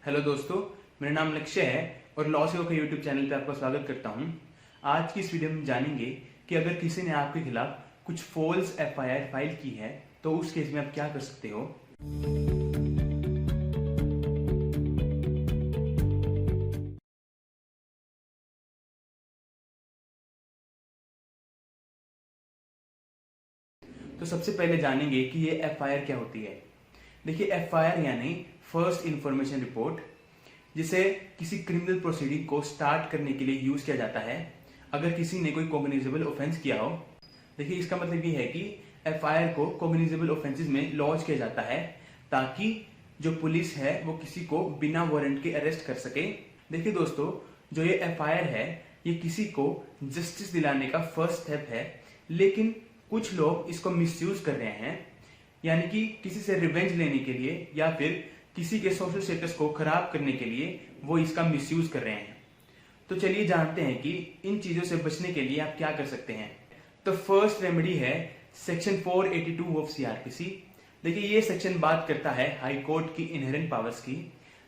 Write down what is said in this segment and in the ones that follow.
Hello दोस्तों, मेरा नाम लक्ष्य है और लॉ सेवा का यूट्यूब चैनल पे आपका स्वागत करता हूं। आज की इस वीडियो में जानेंगे कि अगर किसी ने आपके खिलाफ कुछ फॉल्स एफआईआर फाइल की है तो उस केस में आप क्या कर सकते हो। तो सबसे पहले जानेंगे कि ये एफआईआर क्या होती है। देखिए, एफआईआर यानी फर्स्ट इंफॉर्मेशन रिपोर्ट, जिसे किसी क्रिमिनल प्रोसीडिंग को स्टार्ट करने के लिए यूज किया जाता है अगर किसी ने कोई कॉग्निजेबल ऑफेंस किया हो। देखिए, इसका मतलब ये है कि एफआईआर को कॉग्निजेबल ऑफेंसेस में लॉन्च किया जाता है ताकि जो पुलिस है वो किसी को बिना वारंट के अरेस्ट कर सके। देखिए दोस्तों, जो ये एफआईआर है ये किसी को जस्टिस दिलाने का फर्स्ट स्टेप है, लेकिन कुछ लोग इसको मिसयूज कर रहे हैं, यानी कि किसी से रिवेंज लेने के लिए या फिर किसी के सोशल स्टेटस को खराब करने के लिए वो इसका मिसयूज कर रहे हैं। तो चलिए जानते हैं कि इन चीजों से बचने के लिए आप क्या कर सकते हैं। तो फर्स्ट रेमेडी है सेक्शन 482 ऑफ सीआरपीसी। देखिए, ये सेक्शन बात करता है हाई कोर्ट की इनहेरेंट पावर्स की,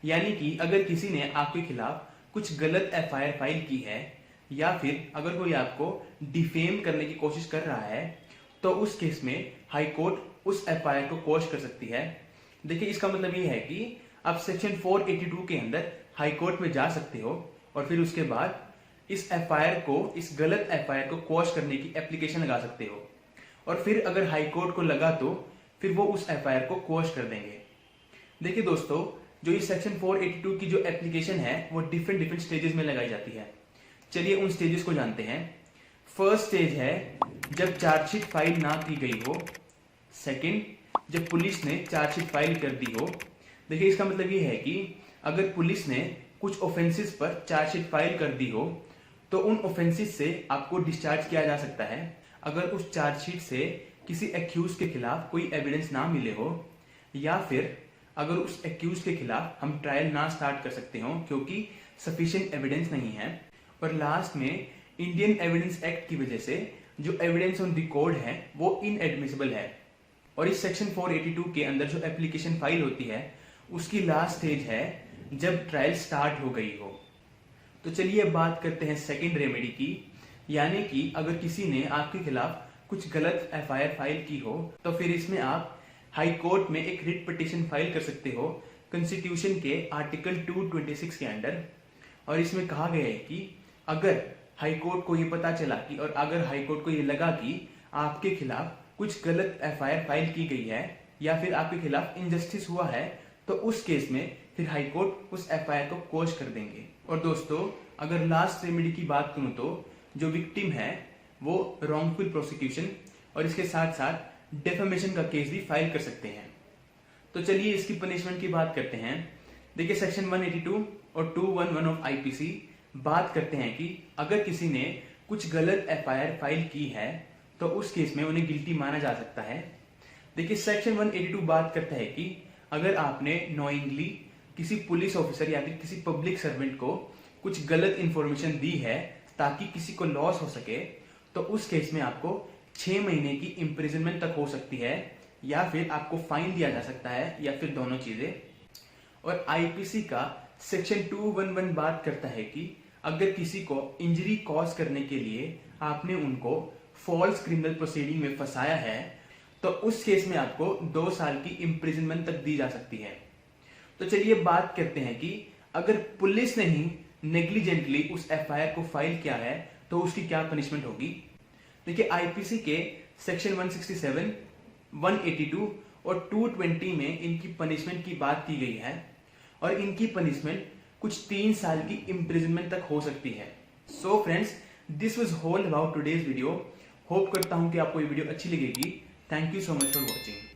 यानी कि अगर किसी ने आपके खिलाफ कुछ गलत एफआईआर फाइल की है या फिर अगर कोई आपको डिफेम करने की कोशिश कर रहा है तो उस केस में हाई कोर्ट उस एफआईआर को क्वॉश कर सकती है। देखिए, इसका मतलब ये है कि आप सेक्शन 482 के अंदर हाई कोर्ट में जा सकते हो और फिर उसके बाद इस एफआईआर को, इस गलत एफआईआर को क्वॉश करने की एप्लीकेशन लगा सकते हो और फिर अगर हाई कोर्ट को लगा तो फिर वो उस एफआईआर को क्वॉश कर देंगे। देखिए दोस्तों, जो इस सेक्शन 482 की जो एप्लीकेशन है वो डिफरेंट स्टेजेस में लगाई जाती है। चलिए उन स्टेजेस को जानते हैं। फर्स्ट स्टेज है जब चार्जशीट फाइल ना की गई हो। सेकंड, जब पुलिस ने चार्जशीट फाइल कर दी हो। देखिए, इसका मतलब ये है कि अगर पुलिस ने कुछ ऑफेंसेस पर चार्जशीट फाइल कर दी हो तो उन ऑफेंसेस से आपको डिस्चार्ज किया जा सकता है अगर उस चार्जशीट से किसी एक्यूज के खिलाफ कोई एविडेंस ना मिले हो, या फिर अगर उस एक्यूज के खिलाफ हम ट्रायल ना स्टार्ट कर सकते हो क्योंकि सफिशिएंट एविडेंस नहीं है। और लास्ट में इंडियन एविडेंस एक्ट की वजह से जो एविडेंस ऑन रिकॉर्ड है वो इनएडमिसिबल है। और इस सेक्शन 482 के अंदर जो एप्लीकेशन फाइल होती है उसकी लास्ट स्टेज है जब ट्रायल स्टार्ट हो गई हो। तो चलिए बात करते हैं सेकंड रेमेडी की, यानी कि अगर किसी ने आपके खिलाफ कुछ गलत एफआईआर फाइल की हो तो फिर इसमें आप हाई कोर्ट में एक रिट पिटीशन फाइल कर सकते हो कॉन्स्टिट्यूशन के आर्टिकल 226 के अंडर। और इसमें कहा गया है कि अगर हाई कोर्ट को ये पता चला कि, और अगर हाई कोर्ट को ये लगा कि आपके खिलाफ कुछ गलत एफआईआर फाइल की गई है या फिर आपके खिलाफ इनजस्टिस हुआ है तो उस केस में फिर हाई कोर्ट उस एफआईआर को क्वॉश कर देंगे। और दोस्तों, अगर लास्ट रेमेडी की बात करूं तो जो विक्टिम है वो रॉन्गफुल प्रोसिक्यूशन और इसके साथ साथ डेफेमेशन का केस भी फाइल कर सकते हैं। तो चलिए इसकी पनिशमेंट की बात करते हैं। देखिए, सेक्शन 182 और 211 ऑफ आईपीसी बात करते हैं कि अगर किसी ने कुछ गलत एफआईआर फाइल की है तो उस केस में उन्हें गिल्टी माना जा सकता है। देखिए, सेक्शन 182 बात करता है कि अगर आपने नोइंगली किसी पुलिस ऑफिसर या फिर किसी पब्लिक सर्वेंट को कुछ गलत इंफॉर्मेशन दी है ताकि किसी को लॉस हो सके तो उस केस में आपको 6 महीने की इम्प्रिजनमेंट तक हो सकती है या फिर आपको फाइन दिया जा सकता है या फिर दोनों चीजें। और आईपीसी का सेक्शन 211 बात करता है कि अगर किसी को इंजरी कॉज करने के लिए आपने उनको फॉल्स क्रिमिनल प्रोसीडिंग में फंसाया है तो उस केस में आपको 2 साल की इम्प्रिजनमेंट तक दी जा सकती है। तो चलिए बात करते हैं कि अगर पुलिस ने ही नेग्लिजेंटली उस एफआईआर को फाइल किया है तो उसकी क्या पनिशमेंट होगी। देखिए, आईपीसी के सेक्शन 167, 182 और 220 में इनकी पनिशमेंट की बात की गई है और इनकी पनिशमेंट कुछ 3 साल की इम्प्रिजनमेंट तक हो सकती है। So friends, this was all about today's video. Hope करता हूं कि आपको ये वीडियो अच्छी लगेगी। Thank you so much for watching.